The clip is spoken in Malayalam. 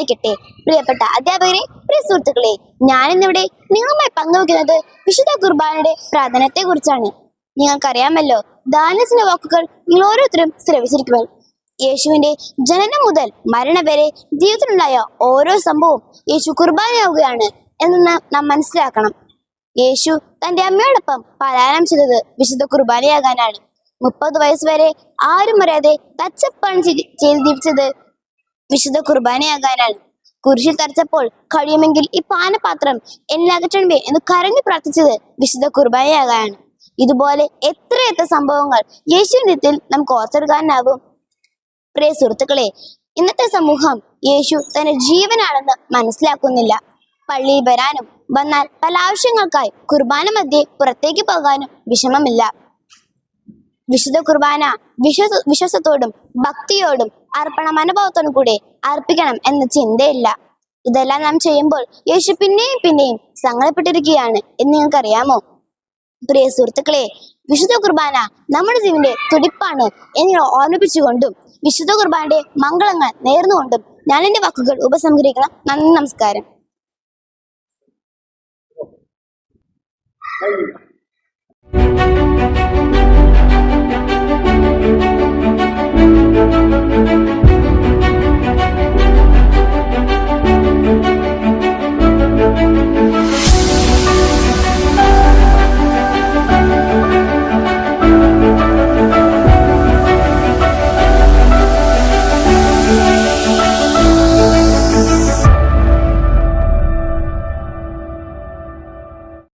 ആയിരിക്കട്ടെ. പ്രിയപ്പെട്ട അധ്യാപകരെ, പ്രിയ സുഹൃത്തുക്കളെ, ഞാനിന്നിവിടെ നിങ്ങളുമായി പങ്കുവെക്കുന്നത് വിശുദ്ധ കുർബാനയുടെ പ്രാധാന്യത്തെ കുറിച്ചാണ്. നിങ്ങൾക്കറിയാമല്ലോ, ദാനിയേലിന്റെ വാക്കുകൾ നിങ്ങൾ ഓരോരുത്തരും ശ്രവിച്ചിരിക്കുമല്ലോ. യേശുവിന്റെ ജനനം മുതൽ മരണം വരെ ജീവിതത്തിലുണ്ടായ ഓരോ സംഭവവും യേശു കുർബാനയാവുകയാണ് എന്ന് നാം മനസ്സിലാക്കണം. യേശു തന്റെ അമ്മയോടൊപ്പം പലായനം ചെയ്തത് വിശുദ്ധ കുർബാനയാകാനാണ്. 30 വയസ്സ് വരെ ആരും അറിയാതെ തച്ചപ്പാണ് ചെയ്ത് ജീവിച്ചത് വിശുദ്ധ കുർബാനയാകാനാണ്. കുരിശിൽ തറച്ചപ്പോൾ കഴിയുമെങ്കിൽ ഈ പാനപാത്രം എന്നകറ്റണമേ എന്ന് കരഞ്ഞു പ്രാർത്ഥിച്ചത് വിശുദ്ധ കുർബാനയാകാനാണ്. ഇതുപോലെ എത്രയെത്ര സംഭവങ്ങൾ യേശുവിന്റെ നമുക്ക് ഓർത്തെടുക്കാനാവും. പ്രിയ സുഹൃത്തുക്കളെ, ഇന്നത്തെ സമൂഹം യേശു തന്റെ ജീവനാണെന്ന് മനസ്സിലാക്കുന്നില്ല. പള്ളിയിൽ വരാനും വന്നാൽ പല ആവശ്യങ്ങൾക്കായി കുർബാന മധ്യേ പുറത്തേക്ക് പോകാനും വിഷമമില്ല. വിശുദ്ധ കുർബാന വിശ്വാസത്തോടും ഭക്തിയോടും അർപ്പണ മനോഭാവത്തോടും കൂടെ അർപ്പിക്കണം എന്ന ചിന്തയില്ല. ഇതെല്ലാം നാം ചെയ്യുമ്പോൾ യേശു പിന്നെയും പിന്നെയും സങ്കടപ്പെട്ടിരിക്കുകയാണ് എന്ന് നിങ്ങൾക്കറിയാമോ? പ്രിയ സുഹൃത്തുക്കളെ, വിശുദ്ധ കുർബാന നമ്മുടെ ജീവന്റെ തുടിപ്പാണ് എന്ന് ഓർമ്മിപ്പിച്ചുകൊണ്ടും വിശുദ്ധ കുർബാനയുടെ മംഗളങ്ങൾ നേർന്നുകൊണ്ടും ഞാൻ എന്റെ വാക്കുകൾ ഉപസംഹരിക്കണം. നന്ദി, നമസ്കാരം.